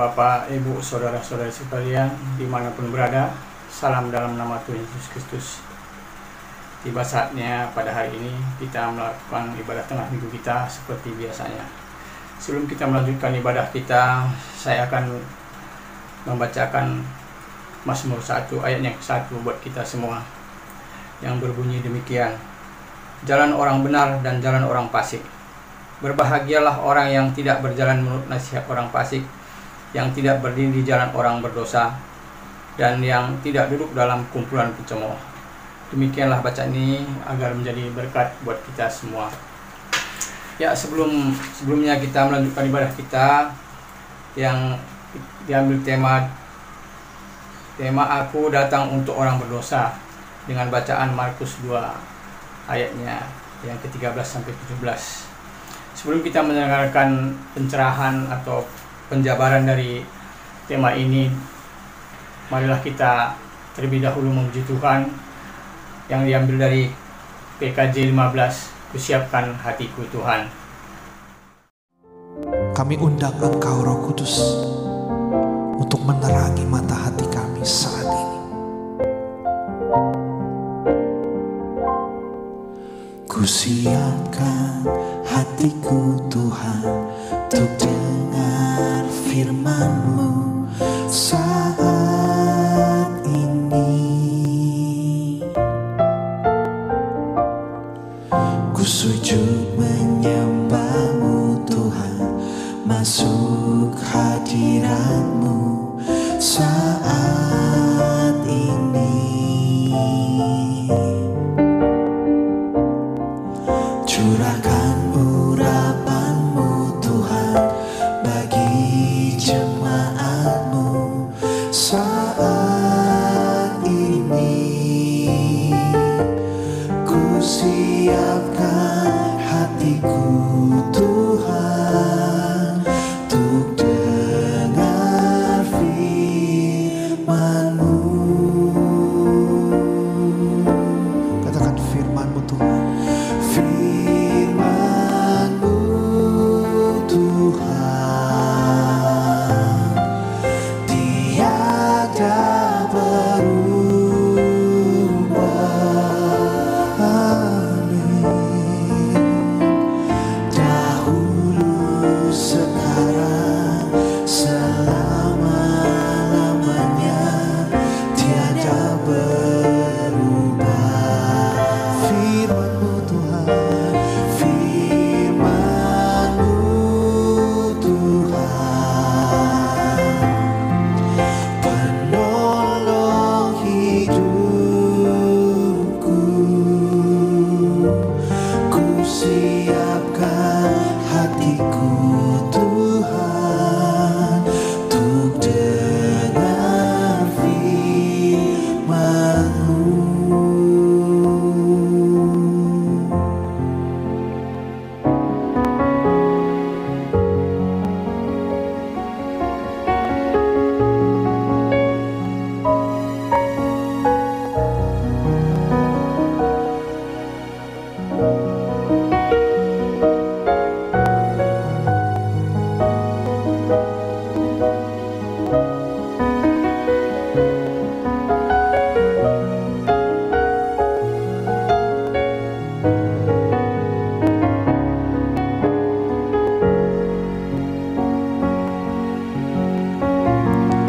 Bapak, Ibu, Saudara-saudara sekalian dimanapun berada, salam dalam nama Tuhan Yesus Kristus. Tiba saatnya pada hari ini kita melakukan ibadah tengah minggu kita seperti biasanya. Sebelum kita melanjutkan ibadah kita, saya akan membacakan Mazmur 1 ayat yang ke-1 buat kita semua, yang berbunyi demikian: Jalan orang benar dan jalan orang fasik. Berbahagialah orang yang tidak berjalan menurut nasihat orang fasik, yang tidak berdiri di jalan orang berdosa, dan yang tidak duduk dalam kumpulan pencemooh. Demikianlah bacaan ini agar menjadi berkat buat kita semua. Ya, sebelumnya kita melanjutkan ibadah kita yang diambil tema Aku Datang Untuk Orang Berdosa, dengan bacaan Markus 2 ayatnya yang ke-13 sampai 17. Sebelum kita mendengarkan pencerahan atau penjabaran dari tema ini, marilah kita terlebih dahulu memuji Tuhan yang diambil dari PKJ 15, Kusiapkan Hatiku Tuhan. Kami undang Engkau Roh Kudus untuk menerangi mata hati kami saat ini. Kusiapkan hatiku Tuhan untuk dengar firman-Mu saat ini. Ku sujud menyembah-Mu Tuhan, masuk hadirat-Mu saat ini. Curahkan urapan-Mu Tuhan bagi jemaat-Mu saat ini. Ku siapkan hatiku Tuhan untuk dengar firman-Mu. Katakan firman-Mu Tuhan. Firman-Mu Tuhan tiada berubah. Amin. Dahulu, sekarang, selama-lamanya tiada berubah. Firman-Mu Tuhan, firman-Mu Tuhan, penolong hidupku. Ku siapkan hatiku Tuhan untuk dengar firman-Mu.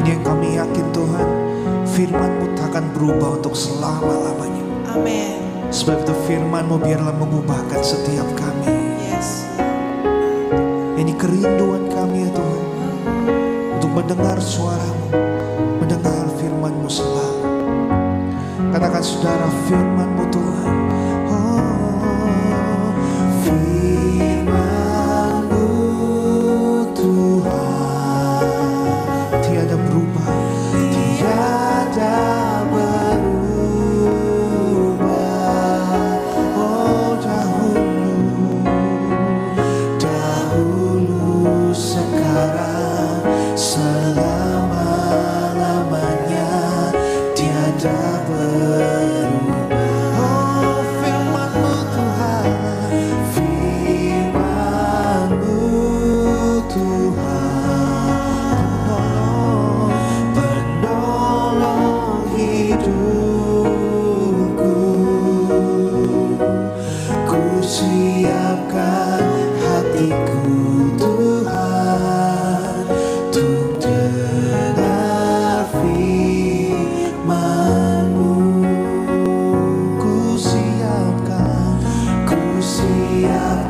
Ini yang kami yakin Tuhan, firman-Mu takkan berubah untuk selama-lamanya. Amin. Sebab itu firman-Mu biarlah mengubahkan setiap kami. Yes. Ini kerinduan kami ya Tuhan, untuk mendengar suara-Mu, mendengar firman-Mu selalu. Katakan saudara, firman-Mu Tuhan. Oh, firman-Mu Tuhan tiada berubah, tiada berubah. Oh, dahulu, sekarang, selama-lamanya tiada berubah.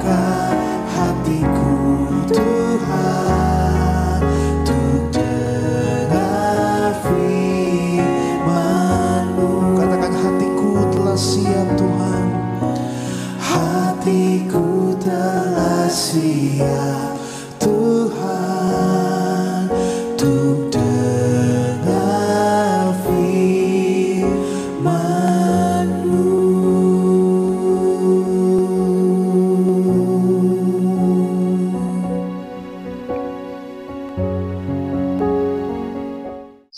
Bukakan hatiku Tuhan, untuk dengar firman-Mu. Katakan, hatiku telah siap Tuhan. Hatiku telah siap Tuhan, untuk dengar firman-Mu.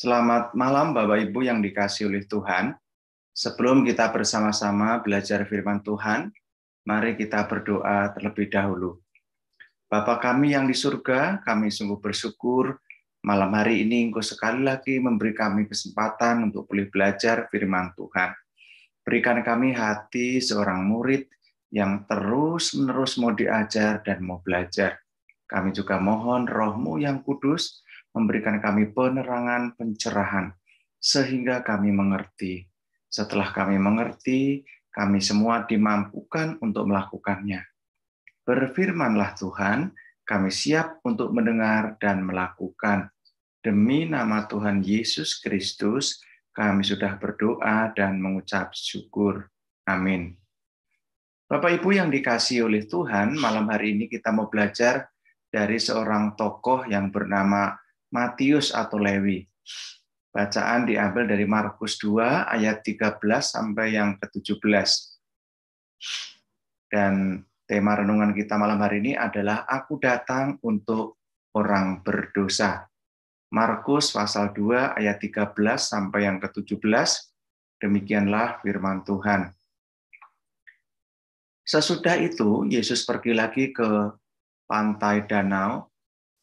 Selamat malam Bapak Ibu yang dikasihi oleh Tuhan. Sebelum kita bersama-sama belajar firman Tuhan, mari kita berdoa terlebih dahulu. Bapa kami yang di surga, kami sungguh bersyukur malam hari ini Engkau sekali lagi memberi kami kesempatan untuk boleh belajar firman Tuhan. Berikan kami hati seorang murid yang terus-menerus mau diajar dan mau belajar. Kami juga mohon Roh-Mu yang kudus memberikan kami penerangan, pencerahan, sehingga kami mengerti. Setelah kami mengerti, kami semua dimampukan untuk melakukannya. Berfirmanlah Tuhan, kami siap untuk mendengar dan melakukan. Demi nama Tuhan Yesus Kristus, kami sudah berdoa dan mengucap syukur. Amin. Bapak Ibu yang dikasihi oleh Tuhan, malam hari ini kita mau belajar dari seorang tokoh yang bernama Matius atau Lewi. Bacaan diambil dari Markus 2 ayat 13 sampai yang ke-17. Dan tema renungan kita malam hari ini adalah Aku datang untuk orang berdosa. Markus pasal 2 ayat 13 sampai yang ke-17. Demikianlah firman Tuhan. Sesudah itu Yesus pergi lagi ke pantai danau,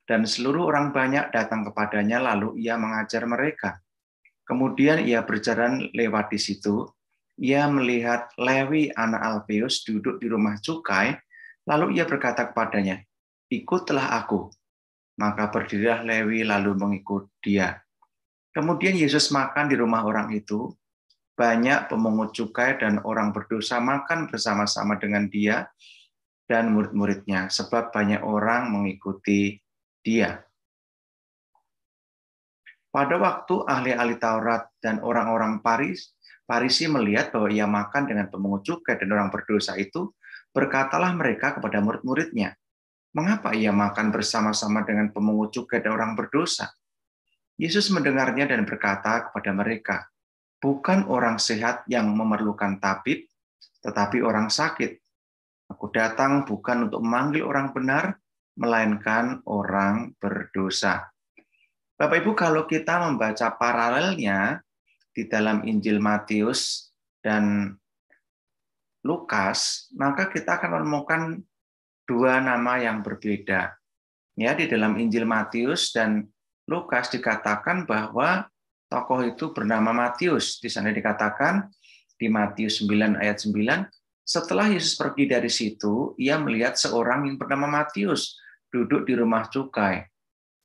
dan seluruh orang banyak datang kepadanya, lalu ia mengajar mereka. Kemudian ia berjalan lewat di situ. Ia melihat Lewi anak Alfeus duduk di rumah cukai, lalu ia berkata kepadanya, "Ikutlah aku." Maka berdirilah Lewi lalu mengikut dia. Kemudian Yesus makan di rumah orang itu. Banyak pemungut cukai dan orang berdosa makan bersama-sama dengan dia dan murid-muridnya, sebab banyak orang mengikuti dia. Pada waktu ahli-ahli Taurat dan orang-orang Farisi melihat bahwa ia makan dengan pemungut cukai dan orang berdosa itu, berkatalah mereka kepada murid-muridnya, "Mengapa ia makan bersama-sama dengan pemungut cukai dan orang berdosa?" Yesus mendengarnya dan berkata kepada mereka, "Bukan orang sehat yang memerlukan tabib, tetapi orang sakit. Aku datang bukan untuk memanggil orang benar, melainkan orang berdosa." Bapak Ibu, kalau kita membaca paralelnya di dalam Injil Matius dan Lukas, maka kita akan menemukan dua nama yang berbeda. Ya, di dalam Injil Matius dan Lukas dikatakan bahwa tokoh itu bernama Matius. Di sana dikatakan di Matius 9 ayat 9, setelah Yesus pergi dari situ, ia melihat seorang yang bernama Matius duduk di rumah cukai.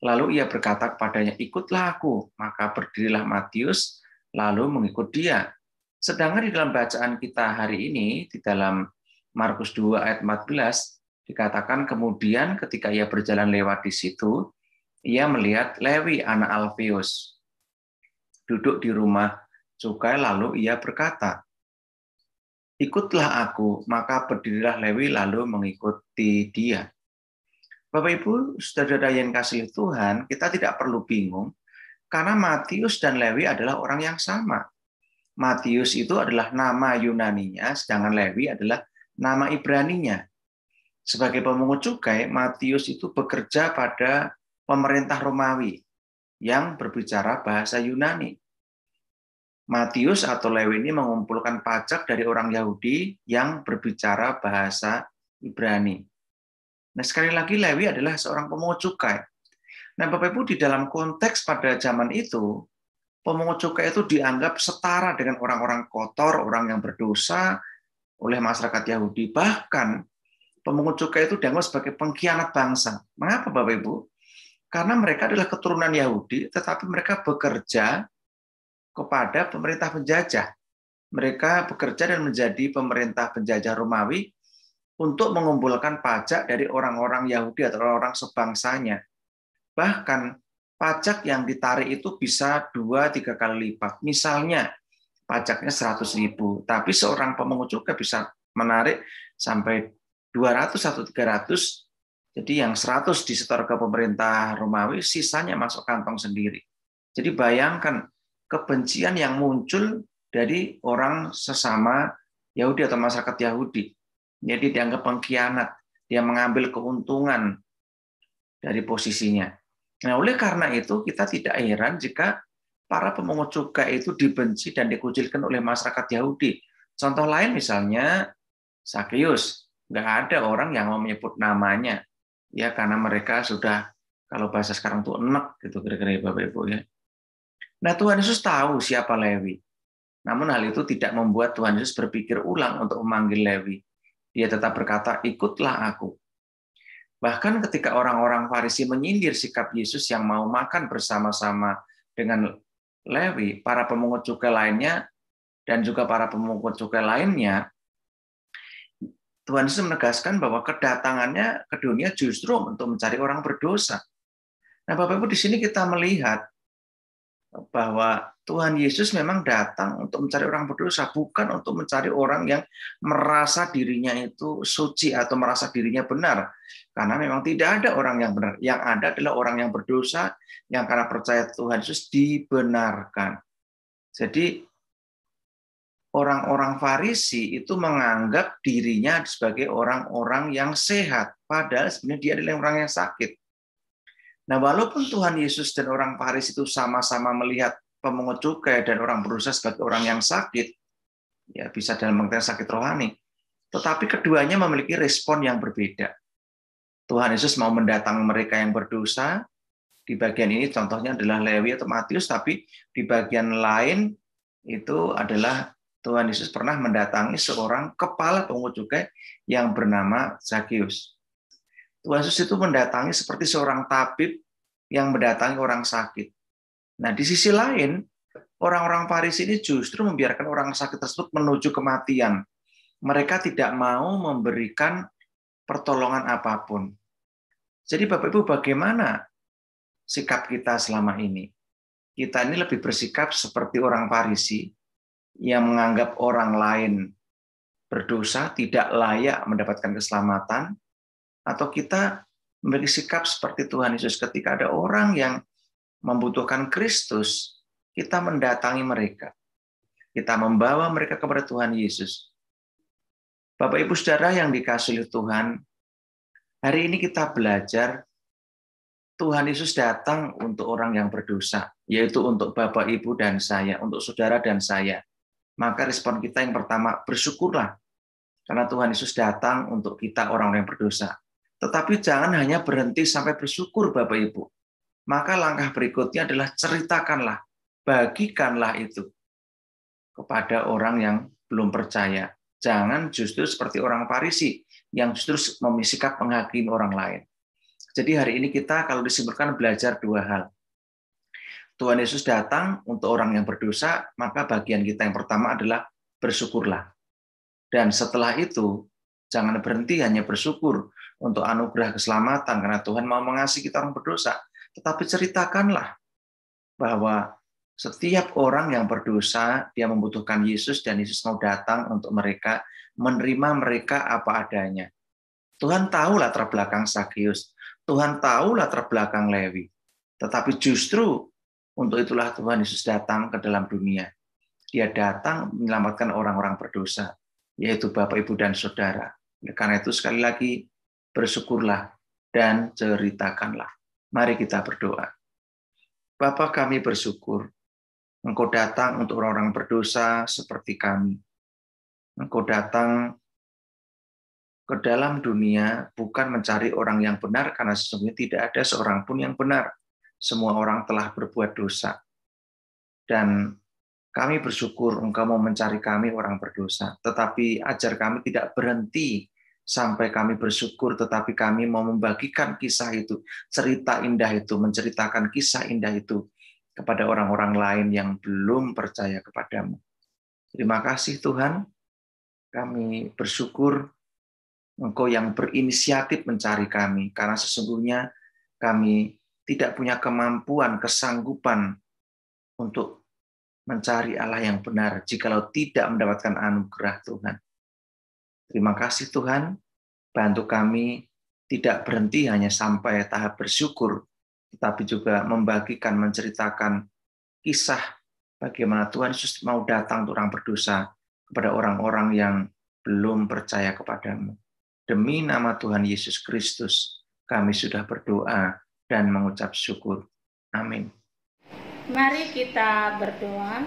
Lalu ia berkata kepadanya, "Ikutlah aku." Maka berdirilah Matius, lalu mengikut dia. Sedangkan di dalam bacaan kita hari ini, di dalam Markus 2 ayat 14, dikatakan kemudian ketika ia berjalan lewat di situ, ia melihat Lewi anak Alfeus duduk di rumah cukai, lalu ia berkata, "Ikutlah aku." Maka berdirilah Lewi lalu mengikuti dia. Bapak Ibu, saudara-saudara yang kasih Tuhan, kita tidak perlu bingung karena Matius dan Lewi adalah orang yang sama. Matius itu adalah nama Yunaninya, sedangkan Lewi adalah nama Ibraninya. Sebagai pemungut cukai, Matius itu bekerja pada pemerintah Romawi yang berbicara bahasa Yunani. Matius atau Lewi ini mengumpulkan pajak dari orang Yahudi yang berbicara bahasa Ibrani. Nah, sekali lagi Lewi adalah seorang pemungut cukai. Nah, Bapak Ibu, di dalam konteks pada zaman itu, pemungut cukai itu dianggap setara dengan orang-orang kotor, orang yang berdosa oleh masyarakat Yahudi. Bahkan pemungut cukai itu dianggap sebagai pengkhianat bangsa. Mengapa, Bapak Ibu? Karena mereka adalah keturunan Yahudi, tetapi mereka bekerja kepada pemerintah penjajah. Mereka bekerja dan menjadi pemerintah penjajah Romawi untuk mengumpulkan pajak dari orang-orang Yahudi atau orang-orang sebangsanya. Bahkan pajak yang ditarik itu bisa 2-3 kali lipat. Misalnya pajaknya 100.000, tapi seorang pemungut cukai bisa menarik sampai 200 atau 300. Jadi yang 100 disetor ke pemerintah Romawi, sisanya masuk kantong sendiri. Jadi bayangkan kebencian yang muncul dari orang sesama Yahudi atau masyarakat Yahudi. Jadi dianggap pengkhianat, dia mengambil keuntungan dari posisinya. Nah, oleh karena itu kita tidak heran jika para pemungut cukai itu dibenci dan dikucilkan oleh masyarakat Yahudi. Contoh lain misalnya Sakeus, nggak ada orang yang mau menyebut namanya, ya karena mereka sudah, kalau bahasa sekarang tuh enek gitu kira-kira Bapak Ibu ya. Nah, Tuhan Yesus tahu siapa Lewi. Namun hal itu tidak membuat Tuhan Yesus berpikir ulang untuk memanggil Lewi. Dia tetap berkata, "Ikutlah aku." Bahkan ketika orang-orang Farisi menyindir sikap Yesus yang mau makan bersama-sama dengan Lewi, para pemungut cukai lainnya, dan juga para pemungut cukai lainnya, Tuhan Yesus menegaskan bahwa kedatangannya ke dunia justru untuk mencari orang berdosa. Nah, Bapak Ibu, di sini kita melihat bahwa Tuhan Yesus memang datang untuk mencari orang berdosa, bukan untuk mencari orang yang merasa dirinya itu suci atau merasa dirinya benar. Karena memang tidak ada orang yang benar. Yang ada adalah orang yang berdosa, yang karena percaya Tuhan Yesus dibenarkan. Jadi orang-orang Farisi itu menganggap dirinya sebagai orang-orang yang sehat, padahal sebenarnya dia adalah orang yang sakit. Nah, walaupun Tuhan Yesus dan orang Farisi itu sama-sama melihat pemungut cukai dan orang berdosa sebagai orang yang sakit, ya bisa dalam pengertian sakit rohani, tetapi keduanya memiliki respon yang berbeda. Tuhan Yesus mau mendatangi mereka yang berdosa, di bagian ini contohnya adalah Lewi atau Matius, tapi di bagian lain itu adalah Tuhan Yesus pernah mendatangi seorang kepala pemungut cukai yang bernama Sakeus. Tuhan Yesus itu mendatangi seperti seorang tabib yang mendatangi orang sakit. Nah, di sisi lain, orang-orang Farisi ini justru membiarkan orang sakit tersebut menuju kematian. Mereka tidak mau memberikan pertolongan apapun. Jadi Bapak Ibu, bagaimana sikap kita selama ini? Kita ini lebih bersikap seperti orang Farisi yang menganggap orang lain berdosa, tidak layak mendapatkan keselamatan, atau kita memiliki sikap seperti Tuhan Yesus ketika ada orang yang membutuhkan Kristus, kita mendatangi mereka. Kita membawa mereka kepada Tuhan Yesus. Bapak Ibu Saudara yang dikasihi oleh Tuhan, hari ini kita belajar Tuhan Yesus datang untuk orang yang berdosa, yaitu untuk Bapak Ibu dan saya, untuk saudara dan saya. Maka respon kita yang pertama, bersyukurlah. Karena Tuhan Yesus datang untuk kita orang-orang yang berdosa. Tetapi jangan hanya berhenti sampai bersyukur Bapak Ibu. Maka langkah berikutnya adalah ceritakanlah, bagikanlah itu kepada orang yang belum percaya. Jangan justru seperti orang Farisi yang justru memikirkan menghakimi orang lain. Jadi hari ini kita kalau disimpulkan belajar dua hal. Tuhan Yesus datang untuk orang yang berdosa, maka bagian kita yang pertama adalah bersyukurlah. Dan setelah itu, jangan berhenti hanya bersyukur untuk anugerah keselamatan, karena Tuhan mau mengasihi kita orang berdosa. Tetapi ceritakanlah bahwa setiap orang yang berdosa, dia membutuhkan Yesus, dan Yesus mau datang untuk mereka, menerima mereka apa adanya. Tuhan tahu latar belakang Sakeus, Tuhan tahu latar belakang Lewi. Tetapi justru untuk itulah Tuhan Yesus datang ke dalam dunia. Dia datang menyelamatkan orang-orang berdosa, yaitu Bapak, Ibu, dan Saudara. Karena itu sekali lagi, bersyukurlah dan ceritakanlah. Mari kita berdoa. Bapa, kami bersyukur. Engkau datang untuk orang-orang berdosa seperti kami. Engkau datang ke dalam dunia bukan mencari orang yang benar, karena sesungguhnya tidak ada seorang pun yang benar. Semua orang telah berbuat dosa. Dan kami bersyukur Engkau mau mencari kami orang berdosa. Tetapi ajar kami tidak berhenti sampai kami bersyukur, tetapi kami mau membagikan kisah itu, cerita indah itu, menceritakan kisah indah itu kepada orang-orang lain yang belum percaya kepadamu. Terima kasih Tuhan, kami bersyukur Engkau yang berinisiatif mencari kami, karena sesungguhnya kami tidak punya kemampuan, kesanggupan untuk mencari Allah yang benar jikalau tidak mendapatkan anugerah Tuhan. Terima kasih Tuhan, bantu kami tidak berhenti hanya sampai tahap bersyukur, tetapi juga membagikan, menceritakan kisah bagaimana Tuhan Yesus mau datang untuk orang berdosa kepada orang-orang yang belum percaya kepadamu. Demi nama Tuhan Yesus Kristus, kami sudah berdoa dan mengucap syukur. Amin. Mari kita berdoa.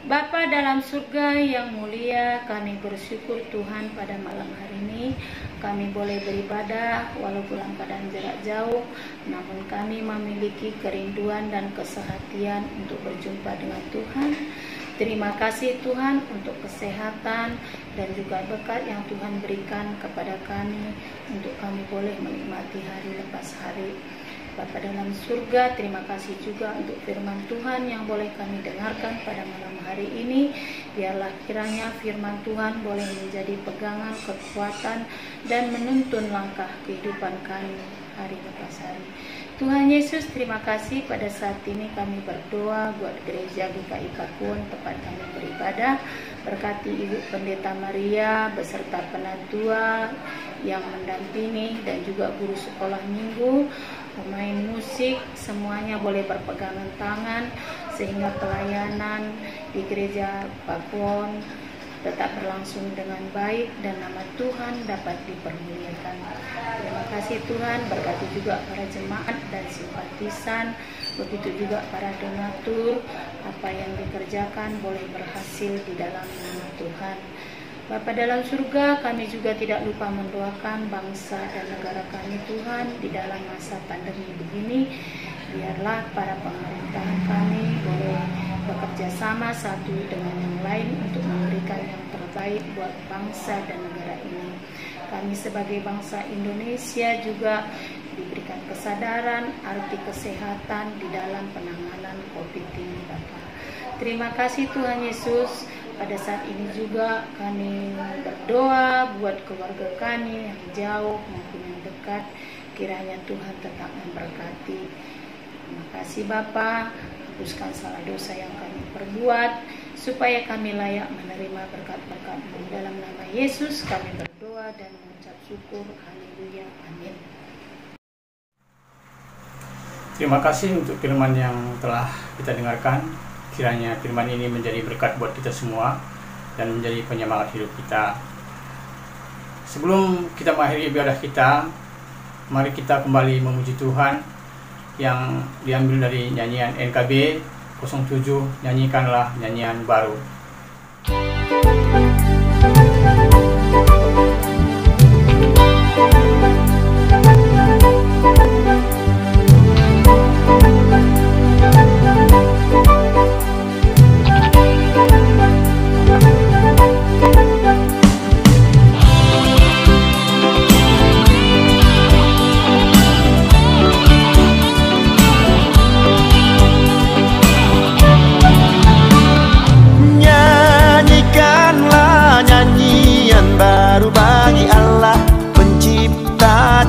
Bapa dalam surga yang mulia, kami bersyukur Tuhan pada malam hari ini kami boleh beribadah walaupun dalam keadaan jarak jauh, namun kami memiliki kerinduan dan kesehatian untuk berjumpa dengan Tuhan. Terima kasih Tuhan untuk kesehatan dan juga berkat yang Tuhan berikan kepada kami untuk kami boleh menikmati hari lepas hari. Bapa dalam surga, terima kasih juga untuk firman Tuhan yang boleh kami dengarkan pada malam hari ini. Biarlah kiranya firman Tuhan boleh menjadi pegangan, kekuatan, dan menuntun langkah kehidupan kami hari lepas hari. Tuhan Yesus, terima kasih pada saat ini kami berdoa buat gereja GKI Kakuon tempat kami beribadah. Berkati Ibu Pendeta Maria beserta penatua yang mendampingi dan juga guru sekolah minggu, pemain musik, semuanya boleh berpegangan tangan sehingga pelayanan di gereja Kakuon tetap berlangsung dengan baik dan nama Tuhan dapat dipermuliakan. Terima kasih Tuhan, berkati juga para jemaat dan simpatisan, begitu juga para donatur, apa yang dikerjakan boleh berhasil di dalam nama Tuhan. Bapa dalam surga, kami juga tidak lupa mendoakan bangsa dan negara kami Tuhan di dalam masa pandemi begini. Biarlah para pemerintah kami boleh bekerja sama satu dengan yang lain untuk memberikan yang terbaik buat bangsa dan negara ini. Kami sebagai bangsa Indonesia juga diberikan kesadaran arti kesehatan di dalam penanganan COVID ini, Bapak. Terima kasih Tuhan Yesus. Pada saat ini juga kami berdoa buat keluarga kami yang jauh maupun yang dekat. Kiranya Tuhan tetap memberkati. Terima kasih Bapa, hapuskan salah dosa yang kami perbuat, supaya kami layak menerima berkat-berkat-Mu. Dalam nama Yesus kami berdoa dan mengucap syukur. Haleluya. Amin. Terima kasih untuk firman yang telah kita dengarkan. Kiranya firman ini menjadi berkat buat kita semua dan menjadi penyemangat hidup kita. Sebelum kita mengakhiri ibadah kita, mari kita kembali memuji Tuhan yang diambil dari nyanyian NKB 07, Nyanyikanlah Nyanyian Baru.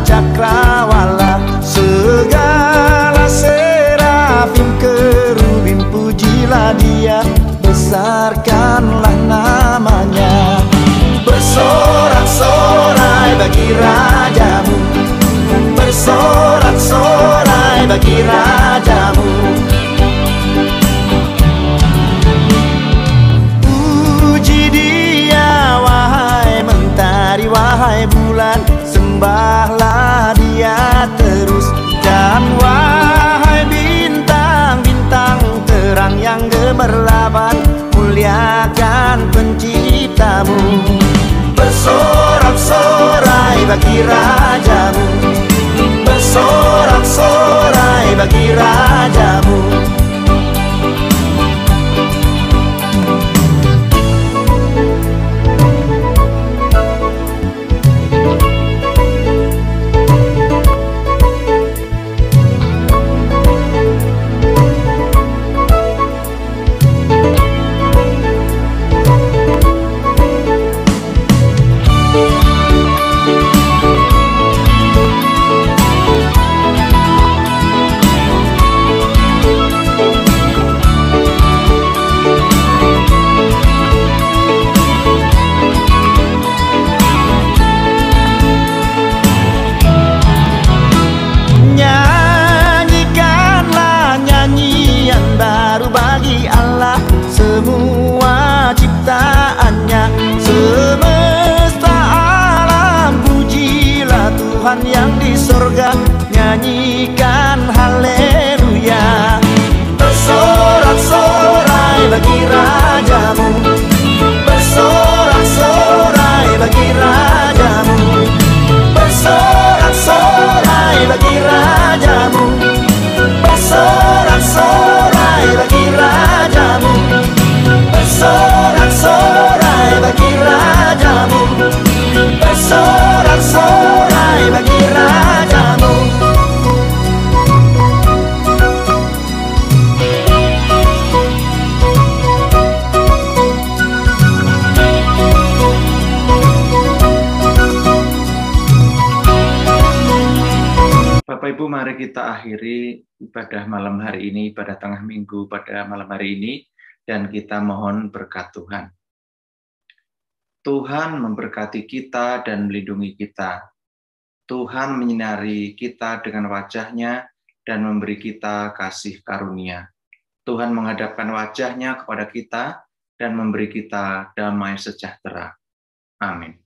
Cakrawala, segala serafim kerubim, pujilah Dia, besarkanlah namanya. Bersorak-sorai bagi Rajamu, bersorak-sorai bagi Rajamu. Puji Dia wahai mentari, wahai bulan, sembahlah Dia terus. Dan wahai bintang-bintang terang yang gemerlaban, muliakan Penciptamu. Bersorak-sorai bagi Rajamu, bersorak-sorai bagi Rajamu. Tuhan yang di sorga, nyanyikan haleluya. Bersorak-sorai bagi rajamu, bersorak-sorai bagi rajamu, bersorak-sorai bagi rajamu, bersorak-sorai bagi rajamu, bersorak-sorai bagi rajamu, bersorak-sorai bagi rajamu. Bapak Ibu, mari kita akhiri ibadah malam hari ini, ibadah tengah minggu pada malam hari ini, dan kita mohon berkat Tuhan. Tuhan memberkati kita dan melindungi kita. Tuhan menyinari kita dengan wajah-Nya dan memberi kita kasih karunia. Tuhan menghadapkan wajah-Nya kepada kita dan memberi kita damai sejahtera. Amin.